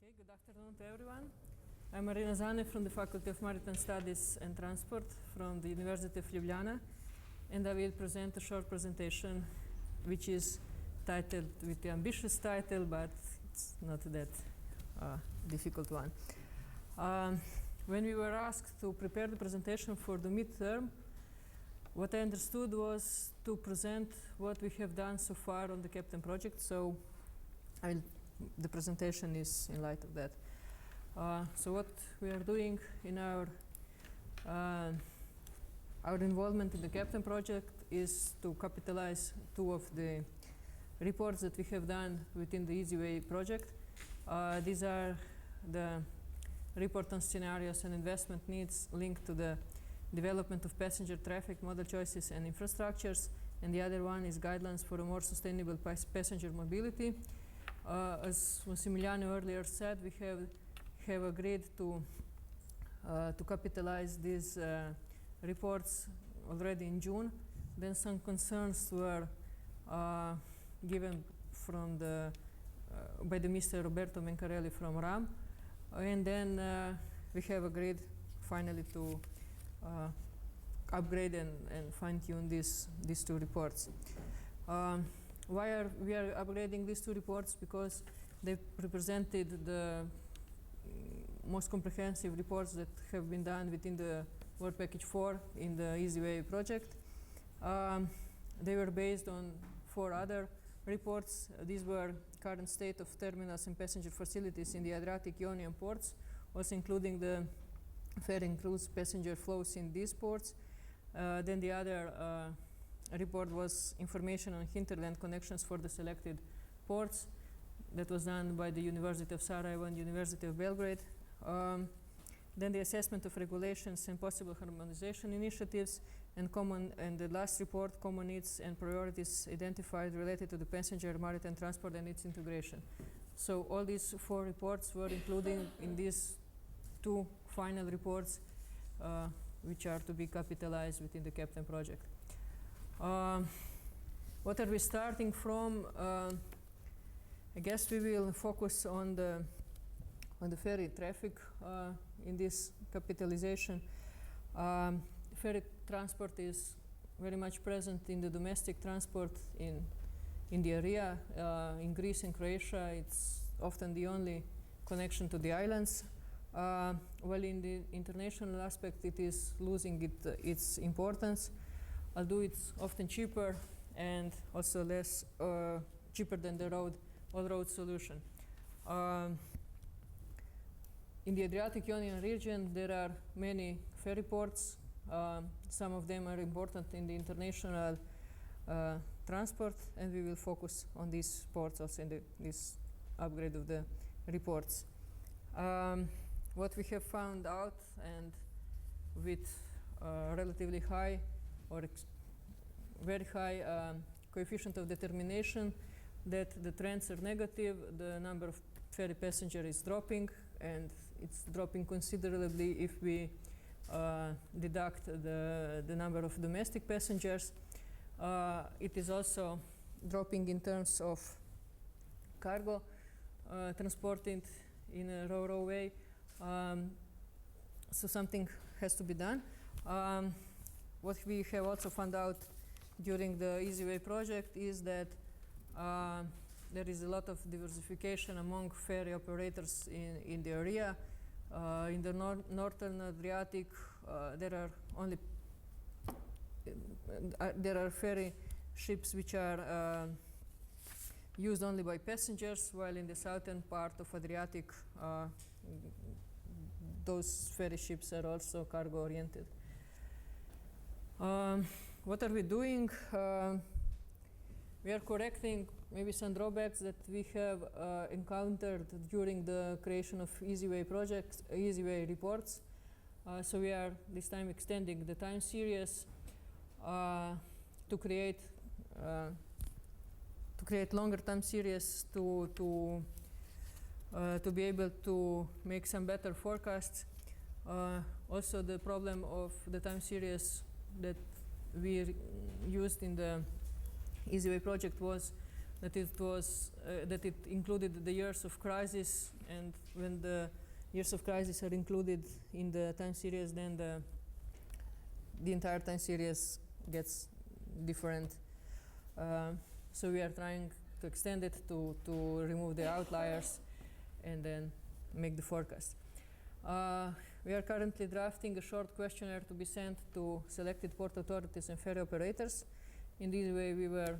Okay, good afternoon to everyone. I'm Marina Zanne from the Faculty of Maritime Studies and Transport from the University of Ljubljana, and I will present a short presentation which is titled with the ambitious title, but it's not that difficult one. When we were asked to prepare the presentation for the midterm, what I understood was to present what we have done so far on the Captain project, so the presentation is in light of that. So what we are doing in our involvement in the Captain project is to capitalize two of the reports that we have done within the EasyWay project. These are the report on scenarios and investment needs linked to the development of passenger traffic, modal choices and infrastructures, and the other one is guidelines for a more sustainable passenger mobility. As Massimiliano earlier said, we have agreed to capitalize these reports already in June. Then some concerns were given from by the Mr. Roberto Mencarelli from RAM, and then we have agreed finally to upgrade and fine-tune these two reports. Why are we upgrading these two reports? Because they represented the most comprehensive reports that have been done within the Work Package 4 in the EasyWay project. They were based on 4 other reports. These were current state of terminals and passenger facilities in the Adriatic-Ionian ports, also including the ferry and cruise passenger flows in these ports. Then the other report was information on hinterland connections for the selected ports. That was done by the University of Sarajevo and University of Belgrade. Then the assessment of regulations and possible harmonization initiatives, and the last report, common needs and priorities identified related to the passenger maritime transport and its integration. So all these 4 reports were included in these 2 final reports, which are to be capitalized within the Captain project. What are we starting from? I guess we will focus on the ferry traffic in this capitalization. Ferry transport is very much present in the domestic transport in the area. In Greece and Croatia, it's often the only connection to the islands. While in the international aspect, it is losing its importance. Although it's often cheaper and also less cheaper than the all-road solution. In the Adriatic-Ionian region, there are many ferry ports. Some of them are important in the international transport, and we will focus on these ports also in this upgrade of the reports. What we have found out, and with relatively high or very high coefficient of determination, that the trends are negative. The number of ferry passengers is dropping, and it's dropping considerably if we deduct the number of domestic passengers. It is also dropping in terms of cargo transported in a ro-ro way. So something has to be done. What we have also found out during the EasyWay project is that there is a lot of diversification among ferry operators in the area. In the northern Adriatic, there are ferry ships which are used only by passengers, while in the southern part of Adriatic, those ferry ships are also cargo oriented. What are we doing? We are correcting maybe some drawbacks that we have encountered during the creation of EasyWay projects, EasyWay reports. So we are this time extending the time series to create longer time series to be able to make some better forecasts. Also, the problem of the time series that we used in the EasyWay project was that it was that it included the years of crisis, and when the years of crisis are included in the time series, then the entire time series gets different. So we are trying to extend it to remove the outliers and then make the forecast. We are currently drafting a short questionnaire to be sent to selected port authorities and ferry operators. In this way, we were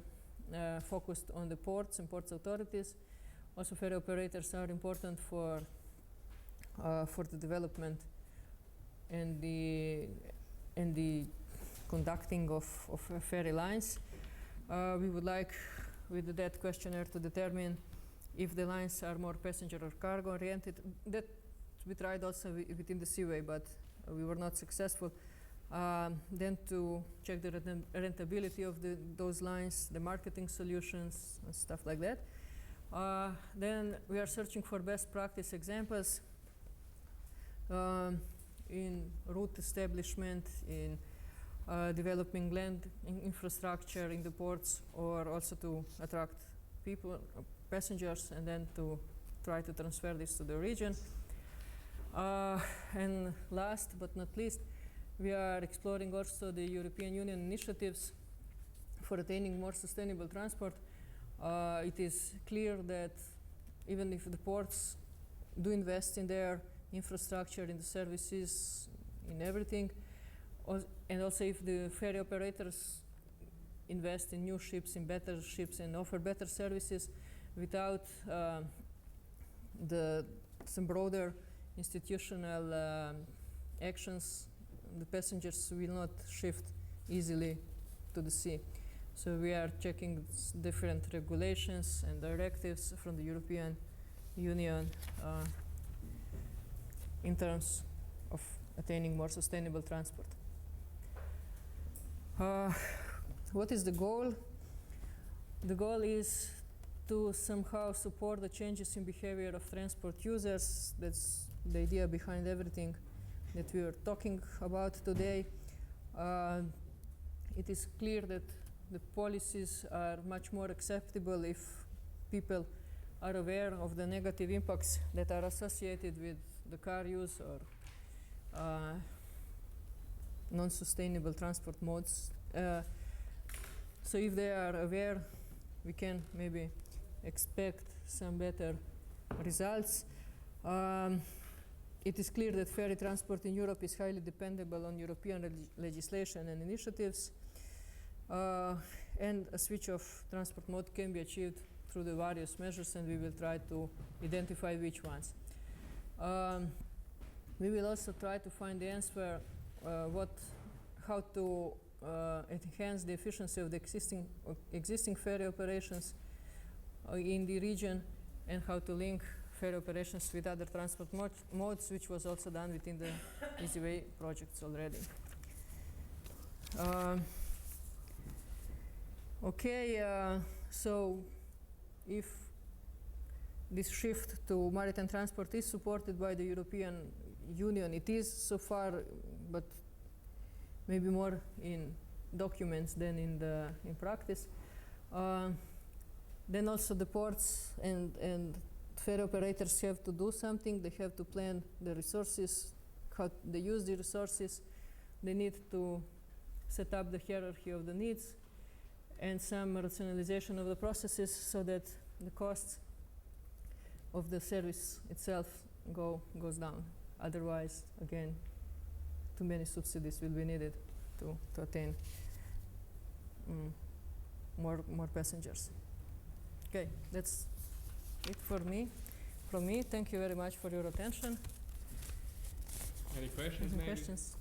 focused on the ports and ports authorities. Also, ferry operators are important for the development and the conducting of ferry lines. We would like, with that questionnaire, to determine if the lines are more passenger or cargo oriented. That we tried also within the seaway, but we were not successful. Then to check the rentability of those lines, the marketing solutions, and stuff like that. Then we are searching for best practice examples in route establishment, in developing land infrastructure in the ports, or also to attract people, passengers, and then to try to transfer this to the region. And last but not least, we are exploring also the European Union initiatives for attaining more sustainable transport. It is clear that even if the ports do invest in their infrastructure, in the services, in everything, and also if the ferry operators invest in new ships, in better ships, and offer better services, without some broader institutional actions, the passengers will not shift easily to the sea. So we are checking different regulations and directives from the European Union in terms of attaining more sustainable transport. What is the goal? The goal is to somehow support the changes in behavior of transport users. That's the idea behind everything that we are talking about today. It is clear that the policies are much more acceptable if people are aware of the negative impacts that are associated with the car use or non-sustainable transport modes. So if they are aware, we can maybe expect some better results. It is clear that ferry transport in Europe is highly dependable on European legislation and initiatives, and a switch of transport mode can be achieved through the various measures, and we will try to identify which ones. We will also try to find the answer how to enhance the efficiency of the existing ferry operations in the region, and how to link ferry operations with other transport modes, which was also done within the EasyWay projects already. So if this shift to maritime transport is supported by the European Union, it is so far, but maybe more in documents than in practice. Then also the ports and ferry operators have to do something. They have to plan the resources, how they use the resources. They need to set up the hierarchy of the needs and some rationalization of the processes so that the costs of the service itself goes down. Otherwise, again, too many subsidies will be needed to attain more passengers. Okay, that's it from me. Thank you very much for your attention. Any questions? Any questions?